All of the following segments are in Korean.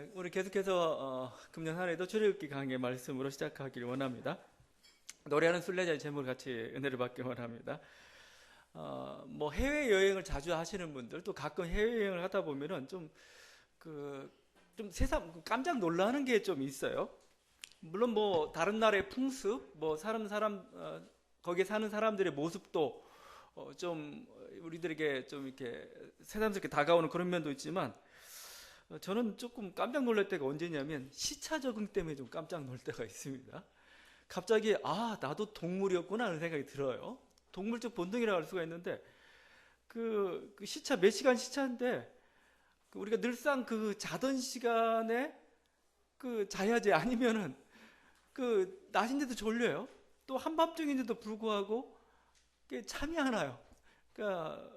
네, 우리 계속해서 금년 한 해도 출애굽기 강의 말씀으로 시작하기를 원합니다. 노래하는 순례자의 제목을 같이 은혜를 받기 원합니다. 뭐 해외 여행을 자주 하시는 분들, 또 가끔 해외 여행을 하다 보면은 좀 세상 깜짝 놀라는 게 좀 있어요. 물론 뭐 다른 나라의 풍습, 뭐 거기에 사는 사람들의 모습도 좀 우리들에게 좀 이렇게 새삼스럽게 다가오는 그런 면도 있지만, 저는 조금 깜짝 놀랄 때가 언제냐면 시차 적응 때문에 좀 깜짝 놀 때가 있습니다. 갑자기 나도 동물이었구나 하는 생각이 들어요. 동물적 본능이라고 할 수가 있는데 그 시차 몇 시간 시차인데 우리가 늘상 그 자던 시간에 자야지, 아니면은 낮인데도 졸려요. 또 한밤중인데도 불구하고 잠이 안 와요. 그러니까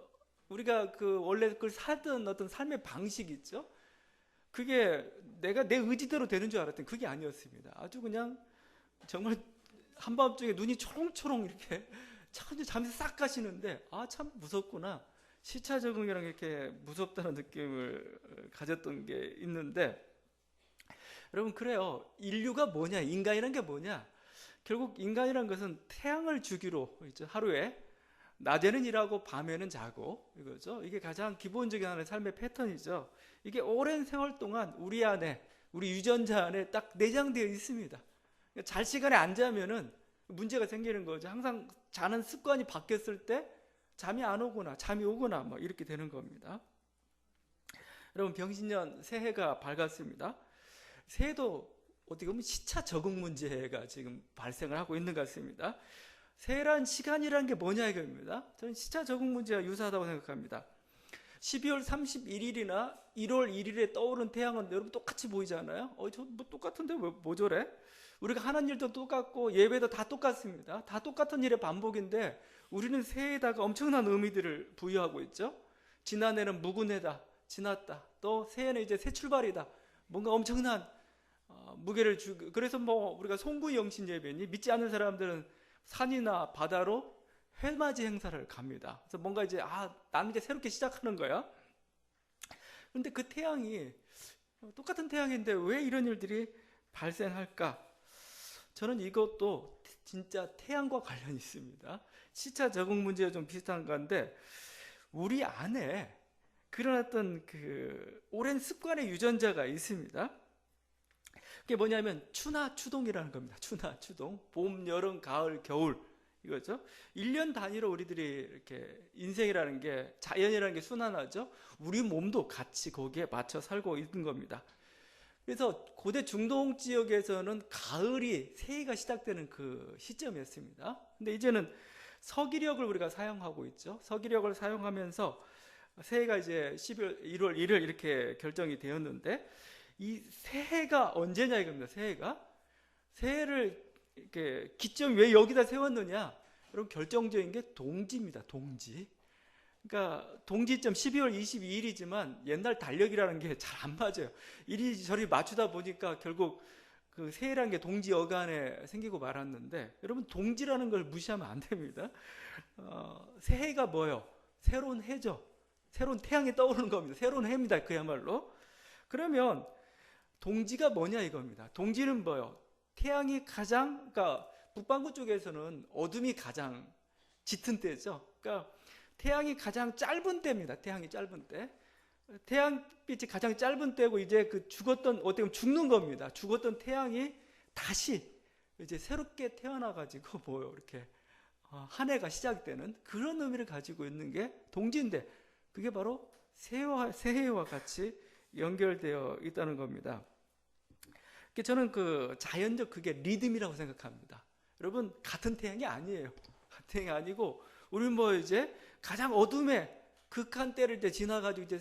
우리가 원래 살던 어떤 삶의 방식 있죠? 그게 내가 내 의지대로 되는 줄 알았더니 그게 아니었습니다. 아주 그냥 정말 한밤중에 눈이 초롱초롱 이렇게 천천히 잠이 싹 가시는데 참 무섭구나. 시차 적응이랑 이렇게 무섭다는 느낌을 가졌던 게 있는데, 여러분 그래요. 인류가 뭐냐, 인간이란 게 뭐냐, 결국 인간이란 것은 태양을 주기로 있죠. 하루에 낮에는 일하고 밤에는 자고, 이거죠. 이게 가장 기본적인 하나의 삶의 패턴이죠. 이게 오랜 세월 동안 우리 안에, 우리 유전자 안에 딱 내장되어 있습니다. 잘 시간에 안 자면은 문제가 생기는 거죠. 항상 자는 습관이 바뀌었을 때 잠이 안 오거나 잠이 오거나 뭐 이렇게 되는 겁니다. 여러분, 병신년 새해가 밝았습니다. 새해도 어떻게 보면 시차 적응 문제가 지금 발생을 하고 있는 것 같습니다. 새해란 시간이란 게 뭐냐 이겁니다. 저는 시차 적응 문제와 유사하다고 생각합니다. 12월 31일이나 1월 1일에 떠오른 태양은 여러분 똑같이 보이잖아요. 저 뭐 똑같은데 뭐 저래? 우리가 하는 일도 똑같고 예배도 다 똑같습니다. 다 똑같은 일의 반복인데 우리는 새해에다가 엄청난 의미들을 부여하고 있죠. 지난해는 묵은 해다, 지났다. 또 새해는 이제 새 출발이다. 뭔가 엄청난 무게를 주고, 그래서 뭐 우리가 송구영신 예배니 믿지 않는 사람들은 산이나 바다로 해맞이 행사를 갑니다. 그래서 뭔가 이제 나는 이제 새롭게 시작하는 거야. 그런데 그 태양이 똑같은 태양인데 왜 이런 일들이 발생할까? 저는 이것도 진짜 태양과 관련이 있습니다. 시차 적응 문제와 좀 비슷한 건데, 우리 안에 그런 어떤 오랜 습관의 유전자가 있습니다. 그게 뭐냐면 추나 추동이라는 겁니다. 추나 추동. 봄, 여름, 가을, 겨울, 이거죠. 1년 단위로 우리들이 이렇게 인생이라는 게, 자연이라는 게 순환하죠. 우리 몸도 같이 거기에 맞춰 살고 있는 겁니다. 그래서 고대 중동 지역에서는 가을이 새해가 시작되는 그 시점이었습니다. 근데 이제는 서기력을 우리가 사용하고 있죠. 서기력을 사용하면서 새해가 이제 12월, 1월 1일 이렇게 결정이 되었는데, 이 새해가 언제냐 이겁니다. 새해를 이렇게 기점 왜 여기다 세웠느냐? 여러분, 결정적인 게 동지입니다. 동지. 그러니까 동지점 12월 22일이지만 옛날 달력이라는 게 잘 안 맞아요. 이리저리 맞추다 보니까 결국 그 새해라는 게 동지 여간에 생기고 말았는데, 여러분 동지라는 걸 무시하면 안 됩니다. 새해가 뭐예요? 새로운 해죠. 새로운 태양이 떠오르는 겁니다. 새로운 해입니다. 그야말로. 그러면 동지가 뭐냐 이겁니다. 동지는 뭐예요? 태양이 그러니까 북반구 쪽에서는 어둠이 가장 짙은 때죠. 그러니까 태양이 가장 짧은 때입니다. 태양이 짧은 때. 태양빛이 가장 짧은 때고, 이제 죽었던, 어떻게 보면 죽는 겁니다. 죽었던 태양이 다시 이제 새롭게 태어나가지고 이렇게 한 해가 시작되는 그런 의미를 가지고 있는 게 동지인데, 그게 바로 새해와 같이 연결되어 있다는 겁니다. 저는 자연적 그게 리듬이라고 생각합니다. 여러분, 같은 태양이 아니에요. 같은 태양이 아니고, 우리는 이제 가장 어둠의 극한 때를 이제 지나가지고 이제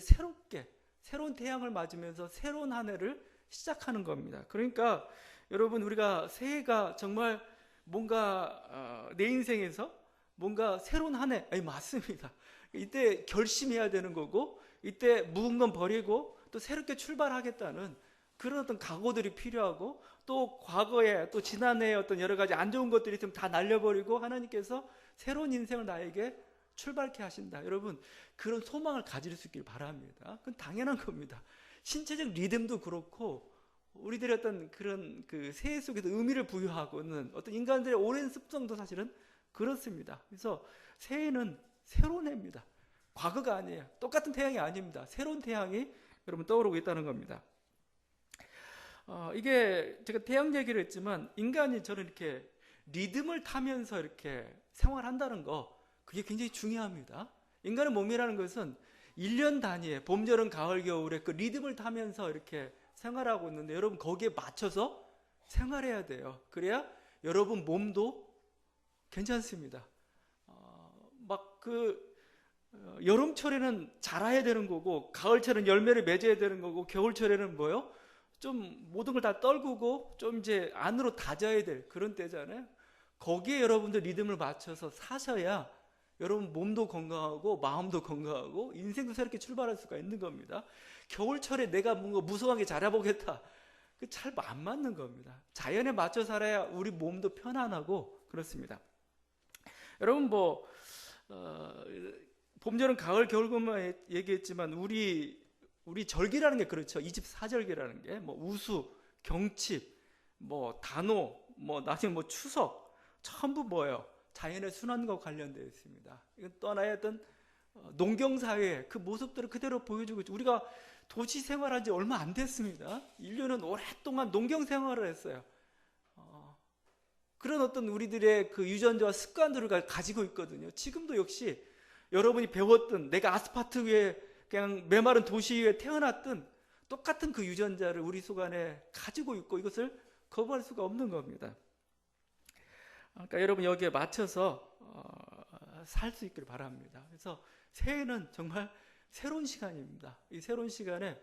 새로운 태양을 맞으면서 새로운 한 해를 시작하는 겁니다. 그러니까 여러분, 우리가 새해가 정말 뭔가 내 인생에서 뭔가 새로운 한 해, 맞습니다. 이때 결심해야 되는 거고, 이때 묵은 건 버리고 또 새롭게 출발하겠다는 그런 어떤 각오들이 필요하고, 또 과거에 또 지난해에 어떤 여러 가지 안 좋은 것들이 있으면 다 날려버리고 하나님께서 새로운 인생을 나에게 출발케 하신다. 여러분, 그런 소망을 가질 수 있길 바랍니다. 그건 당연한 겁니다. 신체적 리듬도 그렇고 우리들의 어떤 그런 그 새해 속에서 의미를 부여하고는 어떤 인간들의 오랜 습성도 사실은 그렇습니다. 그래서 새해는 새로운 해입니다. 과거가 아니에요. 똑같은 태양이 아닙니다. 새로운 태양이 여러분 떠오르고 있다는 겁니다. 이게 제가 태양 얘기를 했지만 인간이 저는 이렇게 리듬을 타면서 이렇게 생활한다는 거 그게 굉장히 중요합니다. 인간의 몸이라는 것은 1년 단위에 봄, 여름, 가을, 겨울에 그 리듬을 타면서 이렇게 생활하고 있는데 여러분 거기에 맞춰서 생활해야 돼요. 그래야 여러분 몸도 괜찮습니다. 여름철에는 자라야 되는 거고 가을철에는 열매를 맺어야 되는 거고 겨울철에는 뭐요? 좀 모든 걸 다 떨구고 좀 이제 안으로 다져야 될 그런 때잖아요. 거기에 여러분들 리듬을 맞춰서 사셔야 여러분 몸도 건강하고 마음도 건강하고 인생도 새롭게 출발할 수가 있는 겁니다. 겨울철에 내가 뭔가 무성하게 자라보겠다. 그 잘 안 맞는 겁니다. 자연에 맞춰 살아야 우리 몸도 편안하고 그렇습니다. 여러분 봄, 여름, 가을, 겨울것만 얘기했지만 우리 절기라는 게 그렇죠. 24절기라는 게 우수, 경칩, 단오, 나중에 추석 전부 뭐예요? 자연의 순환과 관련되어 있습니다. 이건 떠나야 어떤 농경사회의 그 모습들을 그대로 보여주고 있죠. 우리가 도시 생활한 지 얼마 안 됐습니다. 인류는 오랫동안 농경 생활을 했어요. 그런 어떤 우리들의 그 유전자와 습관들을 가지고 있거든요. 지금도 역시 여러분이 배웠던 내가 아스팔트 위에 그냥 메마른 도시 위에 태어났던 똑같은 그 유전자를 우리 속 안에 가지고 있고 이것을 거부할 수가 없는 겁니다. 그러니까 여러분 여기에 맞춰서 살 수 있기를 바랍니다. 그래서 새해는 정말 새로운 시간입니다. 이 새로운 시간에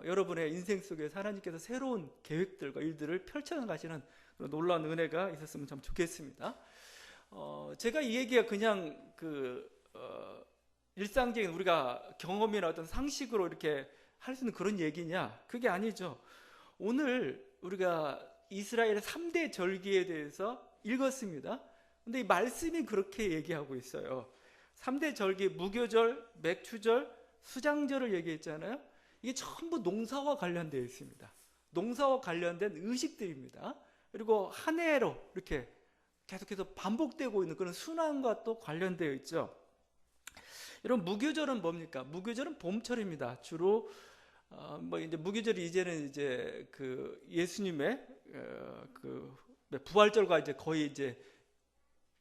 여러분의 인생 속에서 하나님께서 새로운 계획들과 일들을 펼쳐나가시는 그런 놀라운 은혜가 있었으면 참 좋겠습니다. 제가 이 얘기가 그냥 일상적인 우리가 경험이나 어떤 상식으로 이렇게 할 수 있는 그런 얘기냐? 그게 아니죠. 오늘 우리가 이스라엘의 3대 절기에 대해서 읽었습니다. 근데 이 말씀이 그렇게 얘기하고 있어요. 3대 절기, 무교절, 맥추절, 수장절을 얘기했잖아요. 이게 전부 농사와 관련되어 있습니다. 농사와 관련된 의식들입니다. 그리고 한 해로 이렇게 계속해서 반복되고 있는 그런 순환과 또 관련되어 있죠. 여러분 무교절은 뭡니까? 무교절은 봄철입니다. 주로 이제 무교절이 이제는 이제 그 예수님의 부활절과 이제 거의 이제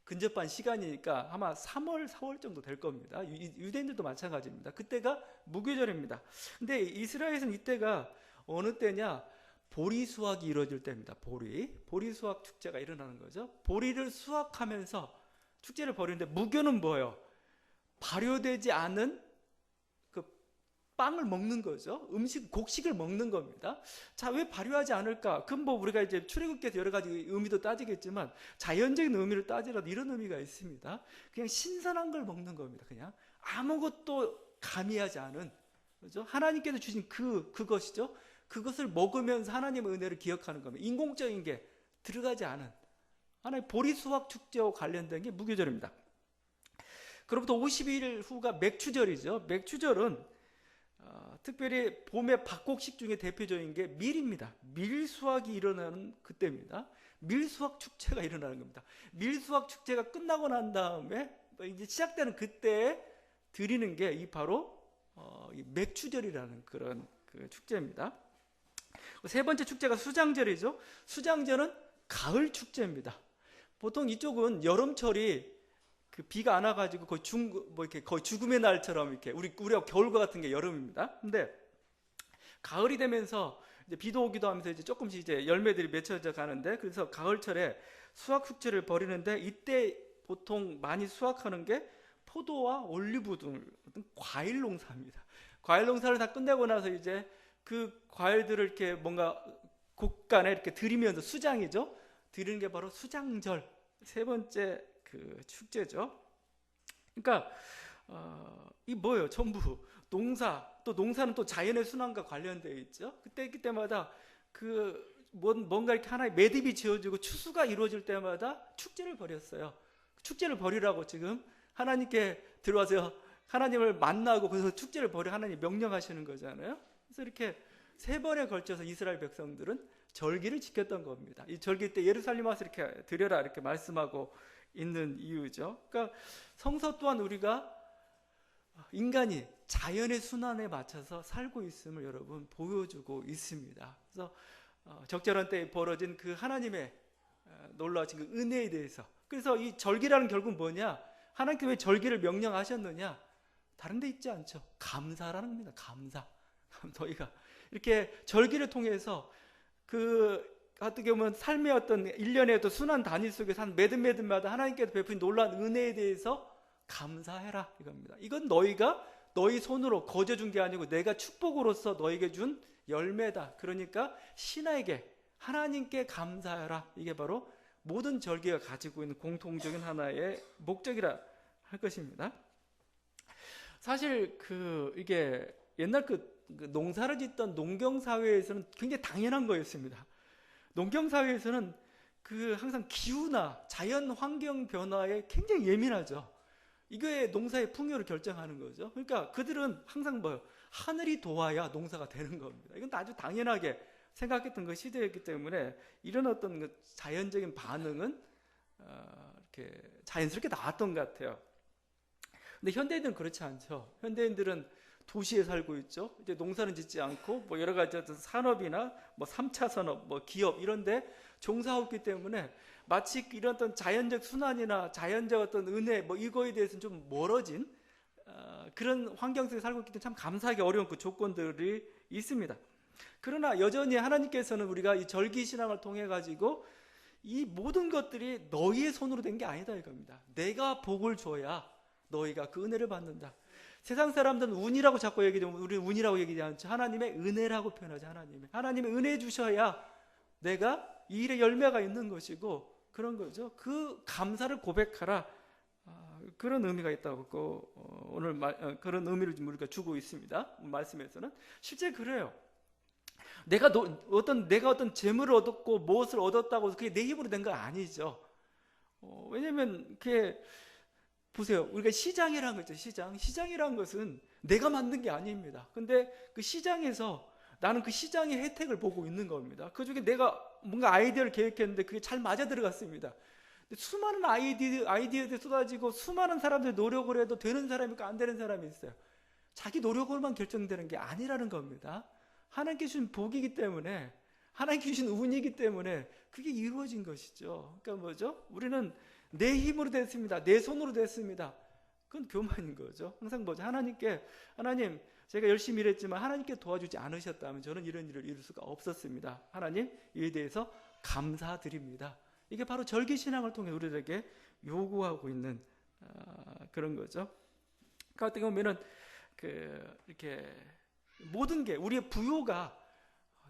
근접한 시간이니까 아마 3월, 4월 정도 될 겁니다. 유대인들도 마찬가지입니다. 그때가 무교절입니다. 근데 이스라엘에서는 이때가 어느 때냐? 보리 수확이 이루어질 때입니다. 보리 수확 축제가 일어나는 거죠. 보리를 수확하면서 축제를 벌이는데 무교는 뭐예요? 발효되지 않은 그 빵을 먹는 거죠. 곡식을 먹는 겁니다. 자, 왜 발효하지 않을까? 그럼 우리가 이제 출애굽기에서 여러 가지 의미도 따지겠지만 자연적인 의미를 따지라도 이런 의미가 있습니다. 그냥 신선한 걸 먹는 겁니다. 그냥 아무것도 가미하지 않은, 그죠? 하나님께서 주신 그것이죠. 그것을 먹으면서 하나님의 은혜를 기억하는 겁니다. 인공적인 게 들어가지 않은 하나의 보리 수확 축제와 관련된 게 무교절입니다. 그로부터 52일 후가 맥추절이죠. 맥추절은 특별히 봄의 밭곡식 중에 대표적인 게 밀입니다. 밀 수확이 일어나는 그때입니다. 밀 수확 축제가 일어나는 겁니다. 밀 수확 축제가 끝나고 난 다음에 이제 시작되는 그때에 드리는 게 바로 이 맥추절이라는 그런 그 축제입니다. 세 번째 축제가 수장절이죠. 수장절은 가을 축제입니다. 보통 이쪽은 여름철이 그 비가 안 와가지고 거의 거의 죽음의 날처럼 이렇게 우리가 겨울과 같은 게 여름입니다. 근데 가을이 되면서 이제 비도 오기도 하면서 이제 조금씩 이제 열매들이 맺혀져 가는데, 그래서 가을철에 수확 축제를 벌이는데 이때 보통 많이 수확하는 게 포도와 올리브 등 어떤 과일 농사입니다. 과일 농사를 다 끝내고 나서 이제 그 과일들을 이렇게 뭔가 곳간에 이렇게 들이면서 수장이죠. 드리는 게 바로 수장절, 세 번째 그 축제죠. 그러니까 이 뭐예요? 전부 농사는 또 자연의 순환과 관련되어 있죠. 그때마다 뭔가 이렇게 하나의 매듭이 지어지고 추수가 이루어질 때마다 축제를 벌였어요. 축제를 벌이라고 지금 하나님께 들어와서 하나님을 만나고 그래서 축제를 벌여 하나님 명령하시는 거잖아요. 그래서 이렇게 3번에 걸쳐서 이스라엘 백성들은 절기를 지켰던 겁니다. 이 절기 때 예루살렘 와서 이렇게 드려라 이렇게 말씀하고 있는 이유죠. 그러니까 성서 또한 우리가 인간이 자연의 순환에 맞춰서 살고 있음을 여러분 보여주고 있습니다. 그래서 적절한 때에 벌어진 그 하나님의 놀라우신 그 은혜에 대해서, 그래서 이 절기라는 결국 뭐냐, 하나님께 왜 절기를 명령하셨느냐, 다른 데 있지 않죠. 감사라는 겁니다. 감사. 너희가 이렇게 절기를 통해서 어떻게 보면 삶의 어떤 일련의 어떤 순환 단위 속에서 한 매듭매듭마다 하나님께서 베푸신 놀라운 은혜에 대해서 감사해라 이겁니다. 이건 너희가 너희 손으로 거저준 게 아니고 내가 축복으로서 너에게 준 열매다. 그러니까 신하에게, 하나님께 감사해라. 이게 바로 모든 절기가 가지고 있는 공통적인 하나의 목적이라 할 것입니다. 사실 이게 옛날 농사를 짓던 농경 사회에서는 굉장히 당연한 거였습니다. 농경 사회에서는 항상 기후나 자연 환경 변화에 굉장히 예민하죠. 이게 농사의 풍요를 결정하는 거죠. 그러니까 그들은 항상 하늘이 도와야 농사가 되는 겁니다. 이건 아주 당연하게 생각했던 그 시대였기 때문에 이런 어떤 자연적인 반응은 이렇게 자연스럽게 나왔던 것 같아요. 근데 현대인들은 그렇지 않죠. 현대인들은 도시에 살고 있죠. 이제 농사는 짓지 않고 여러 가지 어떤 산업이나 3차 산업, 기업 이런데 종사하고 있기 때문에 마치 이런 어떤 자연적 순환이나 자연적 어떤 은혜 이거에 대해서는 좀 멀어진 그런 환경 속에 살고 있기 때문에 참 감사하기 어려운 그 조건들이 있습니다. 그러나 여전히 하나님께서는 우리가 이 절기 신앙을 통해 가지고 이 모든 것들이 너희의 손으로 된 게 아니다 이겁니다. 내가 복을 줘야 너희가 그 은혜를 받는다. 세상 사람들은 운이라고 자꾸 얘기하면 우리는 운이라고 얘기하지 않죠. 하나님의 은혜라고 표현하죠. 하나님의 은혜 주셔야 내가 이 일에 열매가 있는 것이고 그런 거죠. 그 감사를 고백하라. 그런 의미가 있다고 오늘 그런 의미를 우리가 주고 있습니다. 말씀에서는 실제 그래요. 내가 어떤 재물을 얻었고 무엇을 얻었다고 그게 내 힘으로 된 거 아니죠. 왜냐하면 그게 보세요. 우리가 시장이라는 거 있죠. 시장이라는 것은 내가 만든 게 아닙니다. 근데 그 시장에서 나는 그 시장의 혜택을 보고 있는 겁니다. 그 중에 내가 뭔가 아이디어를 계획했는데 그게 잘 맞아 들어갔습니다. 수많은 아이디어들이 쏟아지고 수많은 사람들이 노력을 해도 되는 사람이 있고 안 되는 사람이 있어요. 자기 노력으로만 결정되는 게 아니라는 겁니다. 하나님께 주신 복이기 때문에, 하나님께 주신 운이기 때문에 그게 이루어진 것이죠. 그러니까 뭐죠? 우리는 내 힘으로 됐습니다. 내 손으로 됐습니다. 그건 교만인 거죠. 항상 하나님 제가 열심히 일했지만 하나님께 도와주지 않으셨다면 저는 이런 일을 이룰 수가 없었습니다. 하나님 이에 대해서 감사드립니다. 이게 바로 절기신앙을 통해 우리들에게 요구하고 있는 그런 거죠. 그러니까 어떻게 보면은 이렇게 모든 게 우리의 부요가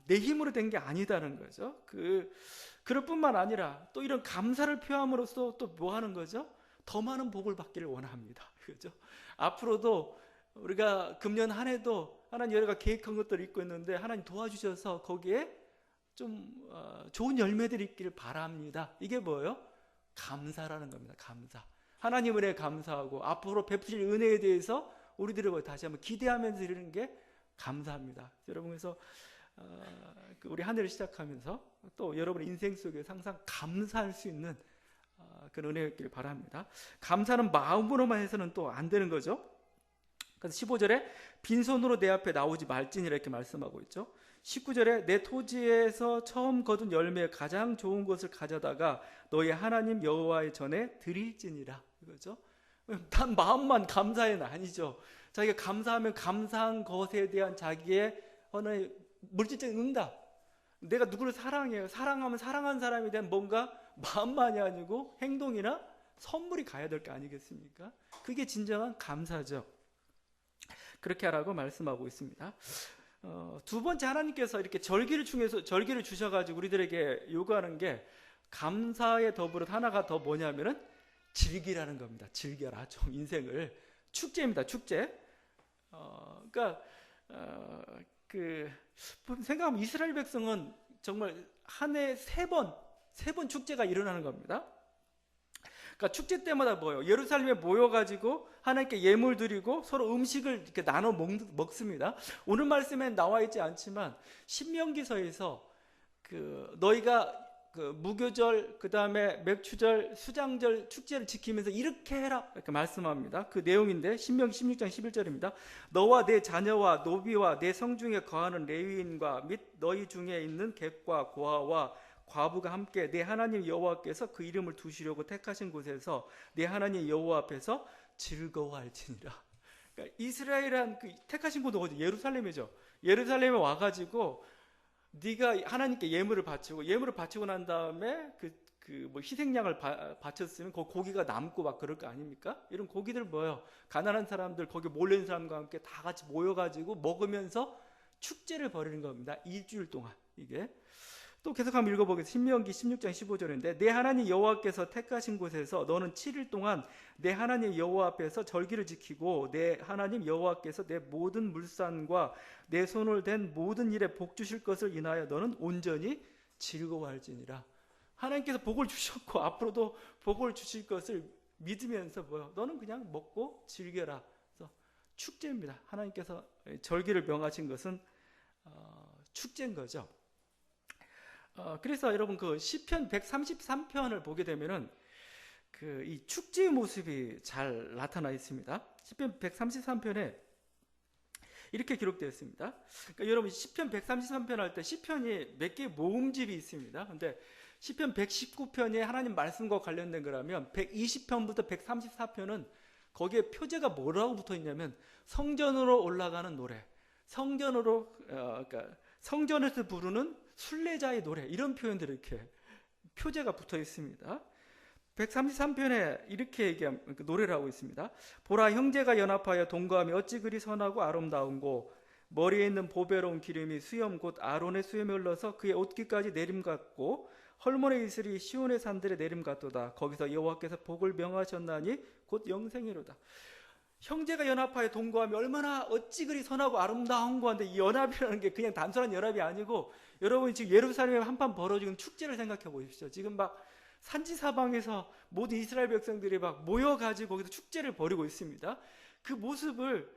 내 힘으로 된 게 아니다는 거죠. 그럴 뿐만 아니라 또 이런 감사를 표함으로써 또 뭐 하는 거죠? 더 많은 복을 받기를 원합니다. 그죠? 앞으로도 우리가 금년 한 해도 하나님 여러 가지 계획한 것들을 있고 있는데 하나님 도와주셔서 거기에 좀 좋은 열매들이 있기를 바랍니다. 이게 뭐예요? 감사라는 겁니다. 감사. 하나님 은혜에 감사하고 앞으로 베푸실 은혜에 대해서 우리들이 다시 한번 기대하면서 이러는 게 감사합니다. 여러분, 그래서 우리 한 해를 시작하면서 또 여러분의 인생 속에서 항상 감사할 수 있는 그런 은혜였기를 바랍니다. 감사는 마음으로만 해서는 또 안 되는 거죠. 그래서 15절에 빈손으로 내 앞에 나오지 말지니라 이렇게 말씀하고 있죠. 19절에 내 토지에서 처음 거둔 열매 가장 좋은 것을 가져다가 너희 하나님 여호와의 전에 드릴지니라 이거죠. 단 마음만 감사해는 아니죠. 자기가 감사하면 감사한 것에 대한 자기의 어느 물질적인 응답, 내가 누구를 사랑해요. 사랑하면 사랑한 사람에 대한 뭔가 마음만이 아니고 행동이나 선물이 가야 될 거 아니겠습니까? 그게 진정한 감사죠. 그렇게 하라고 말씀하고 있습니다. 두 번째, 하나님께서 이렇게 절기를 주셔가지고 우리들에게 요구하는 게 감사에 더불어 하나가 더 뭐냐면은 즐기라는 겁니다. 즐겨라 좀 인생을. 축제입니다. 축제. 그러니까 생각하면 이스라엘 백성은 정말 한 해 세 번 축제가 일어나는 겁니다. 그러니까 축제 때마다 뭐예요? 예루살렘에 모여가지고 하나님께 예물 드리고 서로 음식을 이렇게 나눠 먹습니다. 오늘 말씀에 나와 있지 않지만 신명기서에서 너희가 무교절, 그 다음에 맥추절, 수장절 축제를 지키면서 이렇게 해라 이렇게 말씀합니다. 그 내용인데 신명기 16장 11절입니다. 너와 내 자녀와 노비와 내 성중에 거하는 레위인과 및 너희 중에 있는 객과 고아와 과부가 함께 내 하나님 여호와께서 그 이름을 두시려고 택하신 곳에서 내 하나님 여호와 앞에서 즐거워할지니라. 그러니까 이스라엘한 그 택하신 곳은 어디? 예루살렘이죠. 예루살렘에 와가지고 네가 하나님께 예물을 바치고 난 다음에 뭐 희생양을 바쳤으면 그 고기가 남고 막 그럴 거 아닙니까? 이런 고기들 뭐예요? 가난한 사람들, 거기 몰려 있는 사람과 함께 다 같이 모여가지고 먹으면서 축제를 벌이는 겁니다. 일주일 동안. 이게 또 계속 한번 읽어보겠습니다. 신명기 16장 15절인데 내 하나님 여호와께서 택하신 곳에서 너는 7일 동안 내 하나님 여호와 앞에서 절기를 지키고 내 하나님 여호와께서 내 모든 물산과 내 손을 댄 모든 일에 복 주실 것을 인하여 너는 온전히 즐거워할지니라. 하나님께서 복을 주셨고 앞으로도 복을 주실 것을 믿으면서 너는 그냥 먹고 즐겨라. 그래서 축제입니다. 하나님께서 절기를 명하신 것은 축제인 거죠. 그래서 여러분 시편 133편을 보게 되면은 이 축제의 모습이 잘 나타나 있습니다. 시편 133편에 이렇게 기록되어 있습니다. 그러니까 여러분 시편 133편 할 때 시편이 몇 개의 모음집이 있습니다. 근데 시편 119편이 하나님 말씀과 관련된 거라면 120편부터 134편은 거기에 표제가 뭐라고 붙어 있냐면 성전으로 올라가는 노래, 그러니까 성전에서 부르는 순례자의 노래, 이런 표현들이 이렇게 표제가 붙어 있습니다. 133편에 이렇게 노래를 하고 있습니다. 보라, 형제가 연합하여 동거하며 어찌 그리 선하고 아름다운고 머리에 있는 보배로운 기름이 수염 곧 아론의 수염에 흘러서 그의 옷깃까지 내림 같고 헐몬의 이슬이 시온의 산들의 내림 같도다. 거기서 여호와께서 복을 명하셨나니 곧 영생이로다. 형제가 연합하여 동거하며 얼마나 어찌 그리 선하고 아름다운 거 한데, 이 연합이라는 게 그냥 단순한 연합이 아니고, 여러분이 지금 예루살렘에 한판 벌어지는 축제를 생각해 보십시오. 지금 막 산지사방에서 모든 이스라엘 백성들이 막 모여가지고 거기서 축제를 벌이고 있습니다. 그 모습을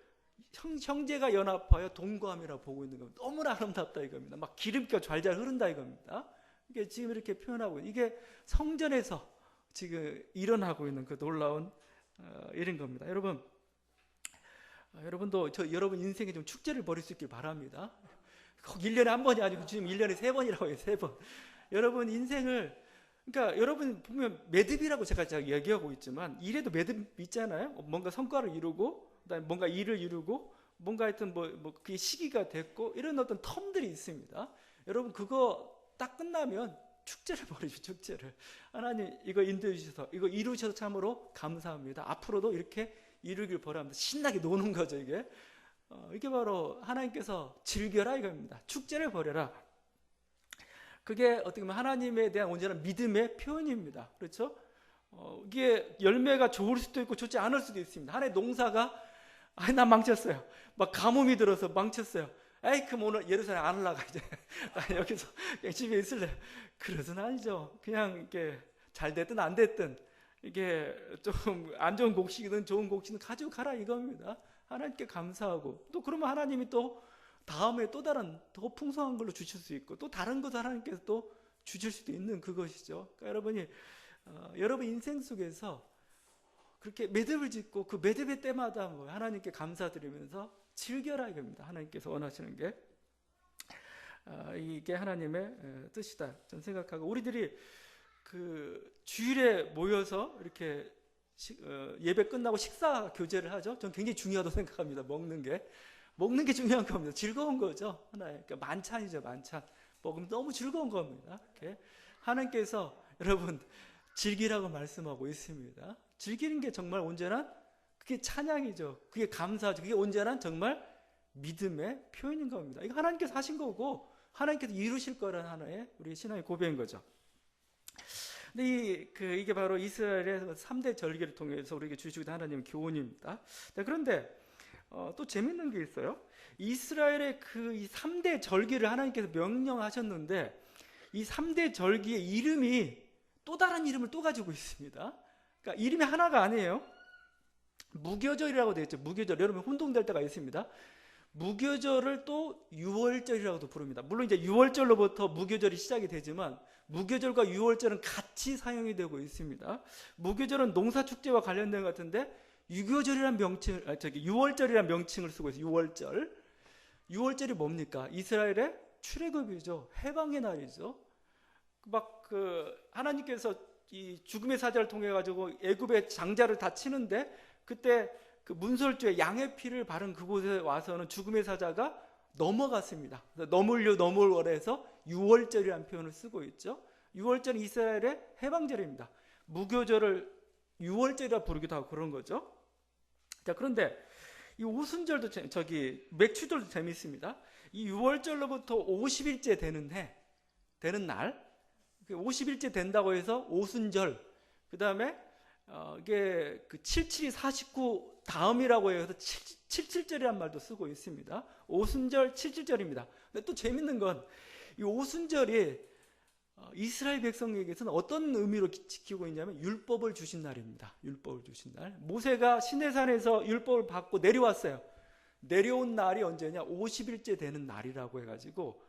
형제가 연합하여 동거함이라고 보고 있는 겁니다. 너무나 아름답다 이겁니다. 막 기름기가 잘잘 흐른다 이겁니다. 이게 지금 이렇게 표현하고, 이게 성전에서 지금 일어나고 있는 그 놀라운 일인 겁니다. 여러분도 여러분 인생에 좀 축제를 벌일 수 있길 바랍니다. 꼭 1년에 한 번이 아니고 지금 1년에 3번이라고 해요. 3번. 여러분 인생을, 그러니까 여러분 보면 매듭이라고 제가 얘기하고 있지만, 일에도 매듭 있잖아요. 뭔가 성과를 이루고, 그다음에 뭔가 일을 이루고, 뭔가 하여튼 그게 시기가 됐고, 이런 어떤 텀들이 있습니다. 여러분 그거 딱 끝나면 축제를 벌이죠. 축제를. 하나님 이거 인도해 주셔서, 이거 이루셔서 참으로 감사합니다. 앞으로도 이렇게 이루길 바랍니다. 신나게 노는 거죠. 이게 바로 하나님께서 즐겨라 이겁니다. 축제를 벌여라. 그게 어떻게 보면 하나님에 대한 온전한 믿음의 표현입니다. 그렇죠? 이게 열매가 좋을 수도 있고 좋지 않을 수도 있습니다. 하나의 농사가 나 망쳤어요. 막 가뭄이 들어서 망쳤어요. 그럼 오늘 예루살렘 안 올라가 이제. 나 여기서 그냥 집에 있을래. 그러진 아니죠. 그냥 이렇게 잘 됐든 안 됐든, 이게 좀 안 좋은 곡식이든 좋은 곡식이든 가지고 가라 이겁니다. 하나님께 감사하고, 또 그러면 하나님이 또 다음에 또 다른 더 풍성한 걸로 주실 수 있고, 또 다른 것을 하나님께서 또 주실 수도 있는 그것이죠. 그러니까 여러분이 여러분 인생 속에서 그렇게 매듭을 짓고 그 매듭의 때마다 하나님께 감사드리면서 즐겨라 이겁니다. 하나님께서 원하시는 게 이게 하나님의 뜻이다 저는 생각하고, 우리들이 그 주일에 모여서 이렇게 예배 끝나고 식사 교제를 하죠. 저는 굉장히 중요하다고 생각합니다. 먹는 게 중요한 겁니다. 즐거운 거죠. 하나의 그러니까 만찬이죠. 만찬 먹으면 너무 즐거운 겁니다. 이렇게 하나님께서 여러분 즐기라고 말씀하고 있습니다. 즐기는 게 정말 온전한 그게 찬양이죠. 그게 감사죠. 그게 온전한 정말 믿음의 표현인 겁니다. 이거 하나님께서 하신 거고 하나님께서 이루실 거라는 하나의 우리 신앙의 고백인 거죠. 근데 이게 바로 이스라엘의 3대 절기를 통해서 우리에게 주시고 있는 하나님의 교훈입니다. 그런데 또 재밌는 게 있어요. 이스라엘의 이 3대 절기를 하나님께서 명령하셨는데, 이 3대 절기의 이름이 또 다른 이름을 또 가지고 있습니다. 그러니까 이름이 하나가 아니에요. 무교절이라고 되어 있죠. 무교절. 여러분 혼동될 때가 있습니다. 무교절을 또 유월절이라고도 부릅니다. 물론 이제 유월절로부터 무교절이 시작이 되지만 무교절과 유월절은 같이 사용이 되고 있습니다. 무교절은 농사축제와 관련된 것 같은데 유교절이란 명칭, 유월절이란 명칭을 쓰고 있어요. 유월절. 유월절이 뭡니까? 이스라엘의 출애굽이죠. 해방의 날이죠. 하나님께서 이 죽음의 사자를 통해 가지고 애굽의 장자를 다 치는데 그때 그 문설주에 양의 피를 바른 그곳에 와서는 죽음의 사자가 넘어갔습니다. 그래서 넘을월에서 유월절이라는 표현을 쓰고 있죠. 유월절은 이스라엘의 해방절입니다. 무교절을 유월절이라 부르기도 하고 그런 거죠. 자, 그런데 이 오순절도 맥추절도 재미있습니다. 이 유월절로부터 50일째 되는 날, 50일째 된다고 해서 오순절, 그 다음에 이게 그 77이 49 다음이라고 해서 77절이란 말도 쓰고 있습니다. 오순절 77절입니다. 근데 또 재밌는 건 이 오순절이 이스라엘 백성에게서는 어떤 의미로 지키고 있냐면 율법을 주신 날입니다. 율법을 주신 날. 모세가 시내산에서 율법을 받고 내려왔어요. 내려온 날이 언제냐? 50일째 되는 날이라고 해가지고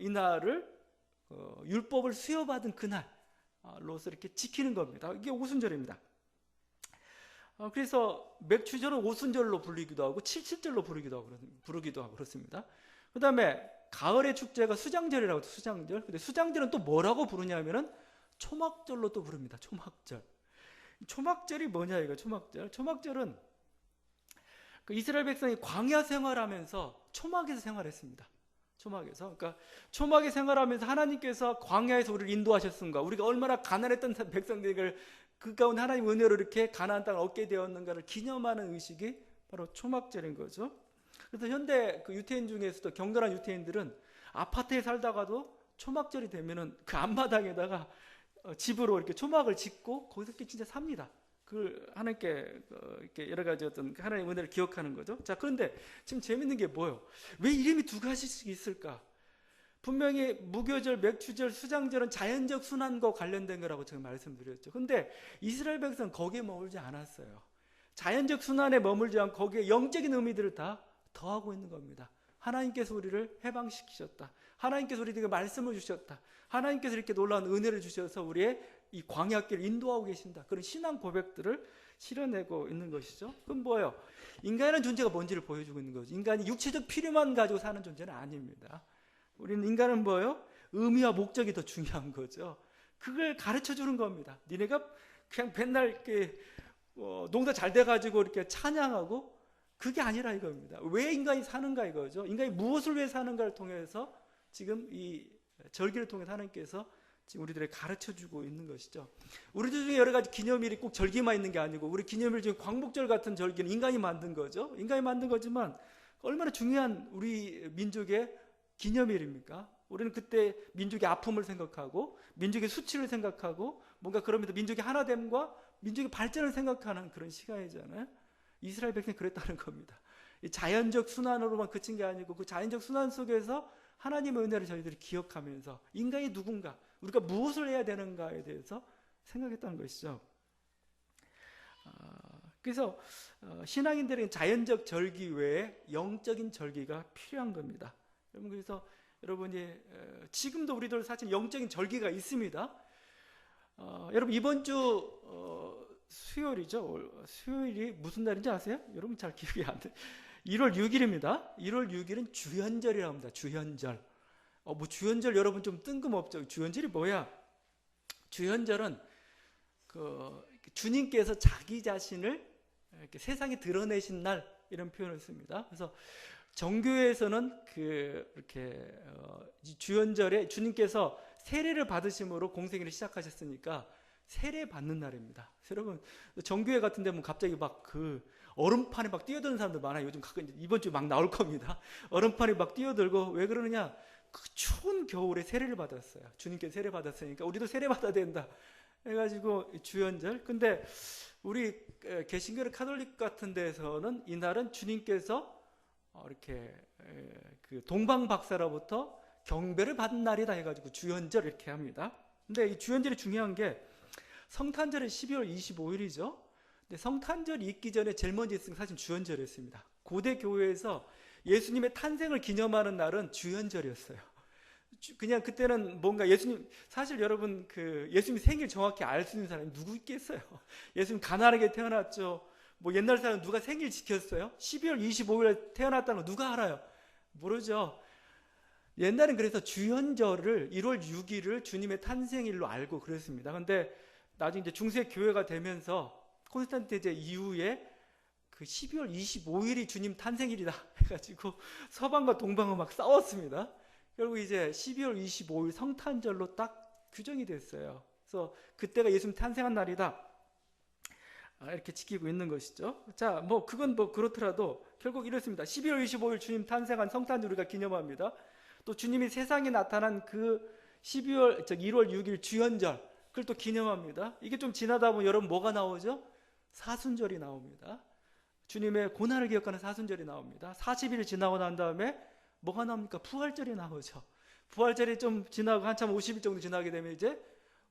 이 날을 율법을 수여받은 그날로서 이렇게 지키는 겁니다. 이게 오순절입니다. 그래서 맥추절은 오순절로 부르기도 하고 77절로 부르기도 하고 그렇습니다. 그 다음에 가을의 축제가 수장절이라고 해요. 수장절. 근데 수장절은 또 뭐라고 부르냐면은 초막절로 또 부릅니다. 초막절. 초막절이 뭐냐 이거 초막절. 초막절은 그 이스라엘 백성이 광야 생활하면서 초막에서 생활했습니다. 초막에서. 그러니까 초막에 생활하면서 하나님께서 광야에서 우리를 인도하셨는가, 우리가 얼마나 가난했던 백성들을 그 가운데 하나님 은혜로 이렇게 가나안 땅을 얻게 되었는가를 기념하는 의식이 바로 초막절인 거죠. 그래서 현대 그 유태인 중에서도 경건한 유태인들은 아파트에 살다가도 초막절이 되면은 그 앞마당에다가 집으로 이렇게 초막을 짓고 거기서 이렇게 진짜 삽니다. 그 하나님께 이렇게 여러 가지 어떤 하나님의 은혜를 기억하는 거죠. 자, 그런데 지금 재밌는 게 뭐예요? 왜 이름이 두 가지씩 있을까? 분명히 무교절, 맥추절, 수장절은 자연적 순환과 관련된 거라고 제가 말씀드렸죠. 근데 이스라엘 백성은 거기에 머물지 않았어요. 자연적 순환에 머물지 않고 거기에 영적인 의미들을 다 더하고 있는 겁니다. 하나님께서 우리를 해방시키셨다. 하나님께서 우리에게 말씀을 주셨다. 하나님께서 이렇게 놀라운 은혜를 주셔서 우리의 이 광야길을 인도하고 계신다. 그런 신앙 고백들을 실현내고 있는 것이죠. 그럼 뭐예요? 인간이라는 존재가 뭔지를 보여주고 있는 거죠. 인간이 육체적 필요만 가지고 사는 존재는 아닙니다. 우리는 인간은 뭐예요? 의미와 목적이 더 중요한 거죠. 그걸 가르쳐 주는 겁니다. 니네가 그냥 맨날 이렇게 농사 잘 돼가지고 이렇게 찬양하고 그게 아니라 이겁니다. 왜 인간이 사는가 이거죠. 인간이 무엇을 위해 사는가를 통해서 지금 이 절기를 통해서 하나님께서 지금 우리들에게 가르쳐주고 있는 것이죠. 우리들 중에 여러 가지 기념일이 꼭 절기만 있는 게 아니고 우리 기념일 중에 광복절 같은 절기는 인간이 만든 거죠. 인간이 만든 거지만 얼마나 중요한 우리 민족의 기념일입니까? 우리는 그때 민족의 아픔을 생각하고 민족의 수치를 생각하고 뭔가 그러면서 민족의 하나됨과 민족의 발전을 생각하는 그런 시간이잖아요. 이스라엘 백성이 그랬다는 겁니다. 이 자연적 순환으로만 그친 게 아니고 그 자연적 순환 속에서 하나님의 은혜를 저희들이 기억하면서 인간이 누군가, 우리가 무엇을 해야 되는가에 대해서 생각했다는 것이죠. 그래서 신앙인들은 자연적 절기 외에 영적인 절기가 필요한 겁니다. 여러분, 그래서 여러분이 지금도 우리들 사실 영적인 절기가 있습니다. 여러분 이번 주 수요일이죠. 수요일이 무슨 날인지 아세요? 여러분 잘 기억이 안 돼. 1월 6일입니다. 1월 6일은 주현절이라고 합니다. 주현절. 뭐 주현절 여러분 좀 뜬금없죠. 주현절이 뭐야? 주현절은 그 주님께서 자기 자신을 이렇게 세상에 드러내신 날 이런 표현을 씁니다. 그래서 정교회에서는 이렇게 주현절에 주님께서 세례를 받으심으로 공생애를 시작하셨으니까 세례 받는 날입니다. 여러분 정교회 같은 데 보면 갑자기 막 그 얼음판에 막 뛰어드는 사람들 많아요. 요즘 가끔 이번 주에 막 나올 겁니다. 얼음판에 막 뛰어들고 왜 그러느냐? 그 추운 겨울에 세례를 받았어요. 주님께 세례 받았으니까 우리도 세례 받아야 된다. 해가지고 주현절. 근데 우리 개신교 카톨릭 같은 데서는 이날은 주님께서 이렇게 그 동방 박사로부터 경배를 받은 날이다 해가지고 주현절 이렇게 합니다. 근데 이 주현절이 중요한 게 성탄절이 12월 25일이죠. 근데 성탄절이 있기 전에 제일 먼저 있은 게 사실 주연절이었습니다. 고대 교회에서 예수님의 탄생을 기념하는 날은 주연절이었어요. 그냥 그때는 뭔가 예수님, 사실 여러분 그 예수님 생일 정확히 알 수 있는 사람이 누구 있겠어요? 예수님 가난하게 태어났죠. 뭐 옛날 사람 누가 생일 지켰어요? 12월 25일에 태어났다는 거 누가 알아요? 모르죠. 옛날엔 그래서 주연절을 1월 6일을 주님의 탄생일로 알고 그랬습니다. 근데 나중에 이제 중세 교회가 되면서 콘스탄틴 제제 이후에 그 12월 25일이 주님 탄생일이다 해가지고 서방과 동방은 막 싸웠습니다. 결국 이제 12월 25일 성탄절로 딱 규정이 됐어요. 그래서 그때가 예수님 탄생한 날이다. 이렇게 지키고 있는 것이죠. 자, 뭐 그건 뭐 그렇더라도 결국 이렇습니다. 12월 25일 주님 탄생한 성탄절 우리가 기념합니다. 또 주님이 세상에 나타난 그 1월 6일 주연절 그걸 또 기념합니다. 이게 좀 지나다 보면 여러분 뭐가 나오죠? 사순절이 나옵니다. 주님의 고난을 기억하는 사순절이 나옵니다. 40일 지나고 난 다음에 뭐가 나옵니까? 부활절이 나오죠. 부활절이 좀 지나고 한참 50일 정도 지나게 되면 이제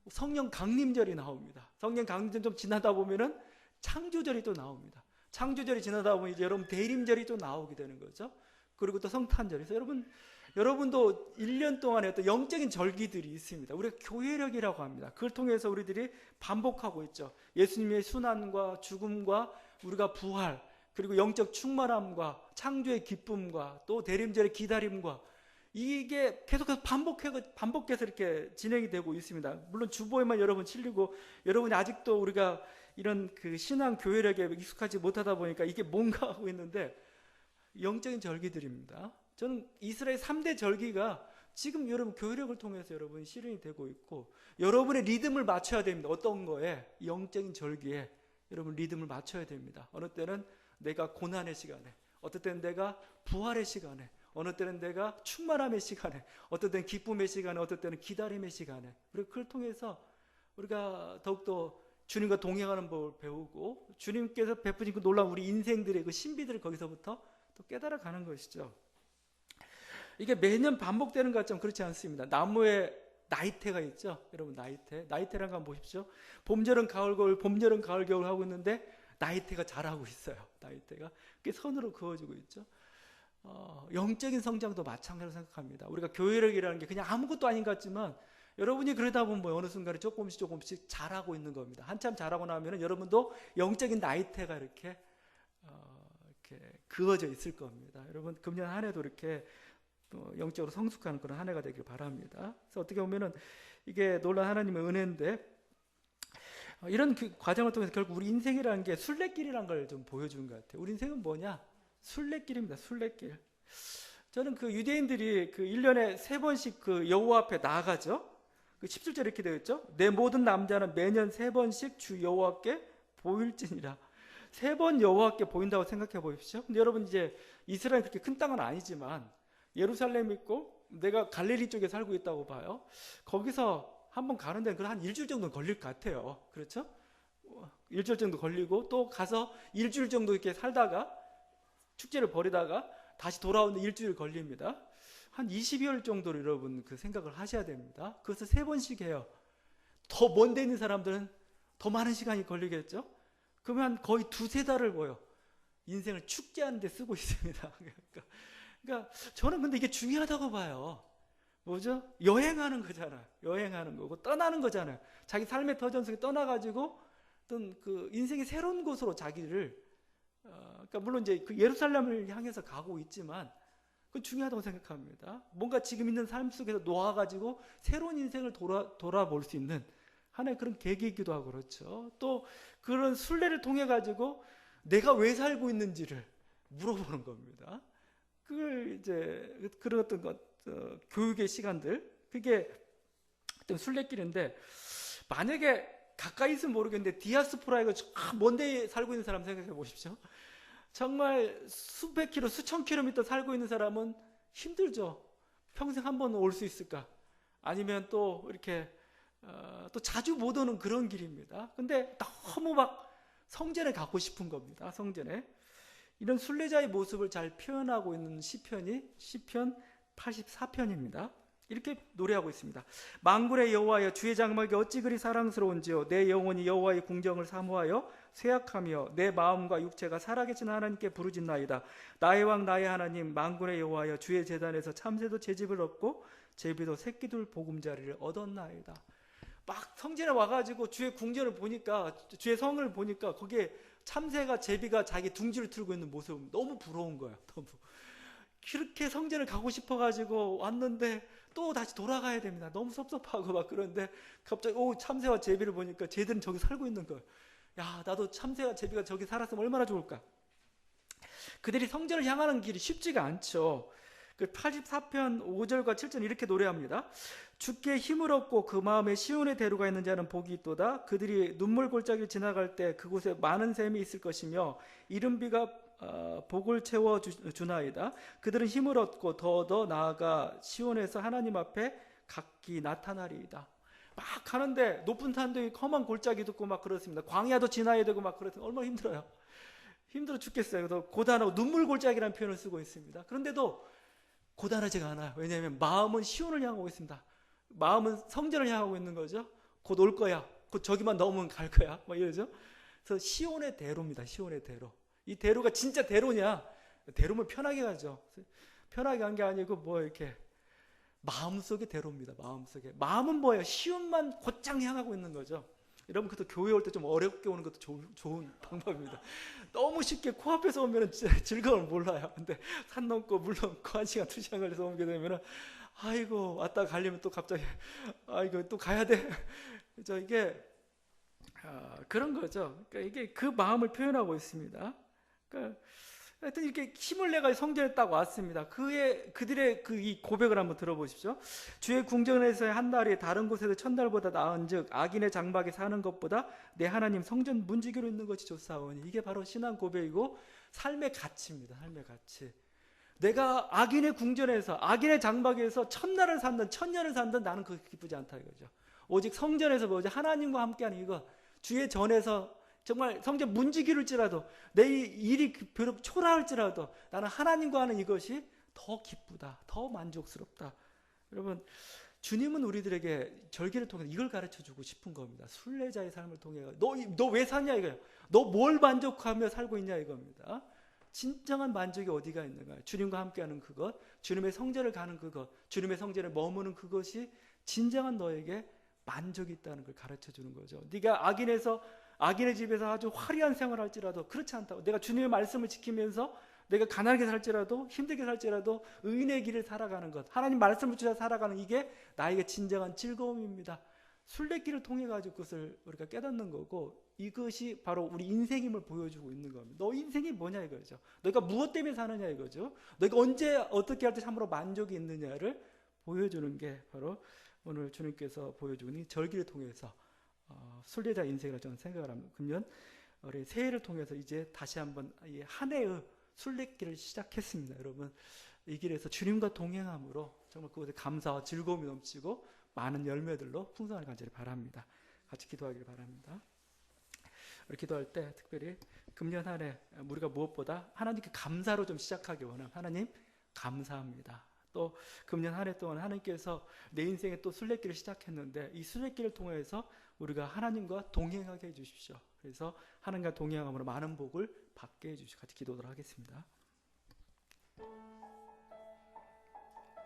성령 강림절이 나옵니다. 성령 강림절 좀 지나다 보면은 창조절이 또 나옵니다. 창조절이 지나다 보면 이제 여러분 대림절이 또 나오게 되는 거죠. 그리고 또 성탄절. 그래서 여러분도 1년 동안에 어떤 영적인 절기들이 있습니다. 우리가 교회력이라고 합니다. 그걸 통해서 우리들이 반복하고 있죠. 예수님의 순환과 죽음과 우리가 부활, 그리고 영적 충만함과 창조의 기쁨과 또 대림절의 기다림과 이게 계속해서 반복해서 이렇게 진행이 되고 있습니다. 물론 주보에만 여러분 찔리고 여러분이 아직도 우리가 이런 그 신앙 교회력에 익숙하지 못하다 보니까 이게 뭔가 하고 있는데 영적인 절기들입니다. 저는 이스라엘 3대 절기가 지금 여러분 교회력을 통해서 여러분 실현이 되고 있고 여러분의 리듬을 맞춰야 됩니다. 어떤 거에? 영적인 절기에 여러분 리듬을 맞춰야 됩니다. 어느 때는 내가 고난의 시간에, 어떨 때는 내가 부활의 시간에, 어느 때는 내가 충만함의 시간에, 어떨 때는 기쁨의 시간에, 어떨 때는 기다림의 시간에. 그리고 그걸 통해서 우리가 더욱더 주님과 동행하는 법을 배우고 주님께서 베푸신 그 놀라운 우리 인생들의 그 신비들을 거기서부터 또 깨달아가는 것이죠. 이게 매년 반복되는 것 같지만 그렇지 않습니다. 나무에 나이테가 있죠. 여러분 나이테라는 거 한번 보십시오. 봄여름 가을 겨울 봄여름 가을 겨울 하고 있는데 나이테가 자라고 있어요. 나이테가 그게 선으로 그어지고 있죠. 영적인 성장도 마찬가지로 생각합니다. 우리가 교회력이라는 게 그냥 아무것도 아닌 것 같지만 여러분이 그러다 보면 뭐 어느 순간에 조금씩 자라고 있는 겁니다. 한참 자라고 나면 여러분도 영적인 나이테가 이렇게 그어져 있을 겁니다. 여러분 금년 한 해도 이렇게 영적으로 성숙하는 그런 한 해가 되길 바랍니다. 그래서 어떻게 보면은 이게 놀라운 하나님의 은혜인데 이런 그 과정을 통해서 결국 우리 인생이라는 게 순례길이라는 걸 좀 보여주는 것 같아요. 우리 인생은 뭐냐? 순례길입니다. 순례길. 저는 그 유대인들이 그 1년에 3번씩 그 여호와 앞에 나아가죠. 그 17절 이렇게 되어 있죠. 내 모든 남자는 매년 3번씩 주 여호와께 보일지니라. 3번 여호와께 보인다고 생각해 보십시오. 근데 여러분 이제 이스라엘 그렇게 큰 땅은 아니지만 예루살렘 있고 내가 갈릴리 쪽에 살고 있다고 봐요. 거기서 한번 가는 데는 한 일주일 정도 걸릴 것 같아요. 그렇죠? 일주일 정도 걸리고 또 가서 일주일 정도 이렇게 살다가 축제를 벌이다가 다시 돌아오는데 일주일 걸립니다. 한 20여일 정도로 여러분 그 생각을 하셔야 됩니다. 그것을 3번씩 해요. 더 먼 데 있는 사람들은 더 많은 시간이 걸리겠죠? 그러면 거의 2-3달을 뭐요? 인생을 축제하는 데 쓰고 있습니다. 그러니까 저는 근데 이게 중요하다고 봐요. 뭐죠? 여행하는 거잖아요. 여행하는 거고 떠나는 거잖아요. 자기 삶의 터전 속에 떠나가지고 어떤 그 인생의 새로운 곳으로 자기를 그러니까 물론 이제 그 예루살렘을 향해서 가고 있지만 그건 중요하다고 생각합니다. 뭔가 지금 있는 삶 속에서 놓아가지고 새로운 인생을 돌아볼 수 있는 하나의 그런 계기이기도 하고 그렇죠. 또 그런 순례를 통해 가지고 내가 왜 살고 있는지를 물어보는 겁니다. 그걸 이제 그런 어떤 교육의 시간들 그게 어떤 순례길인데 만약에 가까이 있으면 모르겠는데 디아스포라에 먼데 살고 있는 사람 생각해 보십시오. 정말 수백 킬로 수천 킬로미터 살고 있는 사람은 힘들죠. 평생 한 번 올 수 있을까? 아니면 또 이렇게 또 자주 못 오는 그런 길입니다. 근데 너무 막 성전에 가고 싶은 겁니다. 성전에. 이런 순례자의 모습을 잘 표현하고 있는 시편이 시편 84편입니다. 이렇게 노래하고 있습니다. 만군의 여호와여 주의 장막이 어찌 그리 사랑스러운지요 내 영혼이 여호와의 궁정을 사모하여 쇠약하며 내 마음과 육체가 살아계신 하나님께 부르짖나이다. 나의 왕 나의 하나님 만군의 여호와여 주의 제단에서 참새도 제집을 얻고 제비도 새끼들 보금자리를 얻었나이다. 막 성전에 와가지고 주의 궁전을 보니까 주의 성을 보니까 거기에 참새가 제비가 자기 둥지를 틀고 있는 모습 너무 부러운 거야. 너무 그렇게 성전을 가고 싶어가지고 왔는데 또 다시 돌아가야 됩니다. 너무 섭섭하고 막 그런데 갑자기 참새와 제비를 보니까 쟤들은 저기 살고 있는 거예요. 야 나도 참새와 제비가 저기 살았으면 얼마나 좋을까. 그들이 성전을 향하는 길이 쉽지가 않죠. 그 84편 5절과 7절 이렇게 노래합니다. 주께 힘을 얻고 그 마음에 시온의 대로가 있는 자는 복이 있도다. 그들이 눈물 골짜기를 지나갈 때 그곳에 많은 샘이 있을 것이며 이른비가 복을 채워 주나이다. 그들은 힘을 얻고 더 나아가 시온에서 하나님 앞에 각기 나타나리이다. 막 가는데 높은 산도 험한 골짜기도 있고 막 그렇습니다. 광야도 지나야 되고 막 그렇습니다. 얼마나 힘들어요. 힘들어 죽겠어요. 그래서 고단하고 눈물 골짜기라는 표현을 쓰고 있습니다. 그런데도 고단하지가 않아요. 왜냐하면 마음은 시온을 향하고 있습니다. 마음은 성전을 향하고 있는 거죠. 곧 올 거야. 곧 저기만 넘으면 갈 거야. 막 이러죠. 그래서 시온의 대로입니다. 시온의 대로. 이 대로가 진짜 대로냐? 대로면 편하게 가죠. 편하게 간 게 아니고 뭐 이렇게 마음속의 대로입니다. 마음속에. 마음은 뭐예요? 시온만 곧장 향하고 있는 거죠. 여러분 그것도 교회 올 때 좀 어렵게 오는 것도 좋은 방법입니다. 너무 쉽게 코앞에서 오면 즐거움을 몰라요. 근데 산 넘고 물 넘고 1시간 2시간 걸려서 오게 되면 아이고 왔다 가려면 또 갑자기 아이고 또 가야 돼. 그죠? 이게 그런 거죠. 그러니까 이게 그 마음을 표현하고 있습니다. 그러니까 하여튼 이렇게 힘을 내가 성전에 딱 왔습니다. 그들의 이 고백을 한번 들어보십시오. 주의 궁전에서의 한 달이 다른 곳에서 1000달보다 나은즉 악인의 장막에 사는 것보다 내 하나님 성전 문지기로 있는 것이 좋사오니. 이게 바로 신앙 고백이고 삶의 가치입니다. 삶의 가치. 내가 악인의 궁전에서 악인의 장막에서 1000날을 살든 1000년을 살든 나는 그거 기쁘지 않다 이거죠. 오직 성전에서 뭐지 하나님과 함께하는 이거 주의 전에서 정말 성전 문지기를지라도 내 일이 비록 초라할지라도 나는 하나님과 하는 이것이 더 기쁘다, 더 만족스럽다. 여러분 주님은 우리들에게 절기를 통해 이걸 가르쳐주고 싶은 겁니다. 순례자의 삶을 통해 너 왜 사냐 이거예요. 너 뭘 만족하며 살고 있냐 이겁니다. 진정한 만족이 어디가 있는가? 주님과 함께하는 그것, 주님의 성전을 가는 그것, 주님의 성전에 머무는 그것이 진정한 너에게 만족이 있다는 걸 가르쳐주는 거죠. 네가 악인의 집에서 아주 화려한 생활을 할지라도 그렇지 않다고. 내가 주님의 말씀을 지키면서 내가 가난하게 살지라도 힘들게 살지라도 의인의 길을 살아가는 것, 하나님 말씀을 주셔 살아가는 이게 나에게 진정한 즐거움입니다. 순례길을 통해 가지고 그것을 우리가 깨닫는 거고 이것이 바로 우리 인생임을 보여주고 있는 겁니다. 너 인생이 뭐냐 이거죠. 너가 무엇 때문에 사느냐 이거죠. 너가 언제 어떻게 할 때 참으로 만족이 있느냐를 보여주는 게 바로 오늘 주님께서 보여주는 이 절기를 통해서 순례자 인생이라고 저는 생각을 합니다. 그러면 우리 새해를 통해서 이제 다시 한번 이 한 해의 순례길을 시작했습니다. 여러분 이 길에서 주님과 동행함으로 정말 그곳에 감사와 즐거움이 넘치고 많은 열매들로 풍성을 가지를 바랍니다. 같이 기도하기를 바랍니다. 우리 기도할 때 특별히 금년 한 해 우리가 무엇보다 하나님께 감사로 좀 시작하기 원합니다. 하나님 감사합니다. 또 금년 한 해 동안 하나님께서 내 인생에 또 순례길을 시작했는데 이 순례길을 통해서 우리가 하나님과 동행하게 해주십시오. 그래서 하나님과 동행함으로 많은 복을 받게 해주시고 같이 기도를 하겠습니다.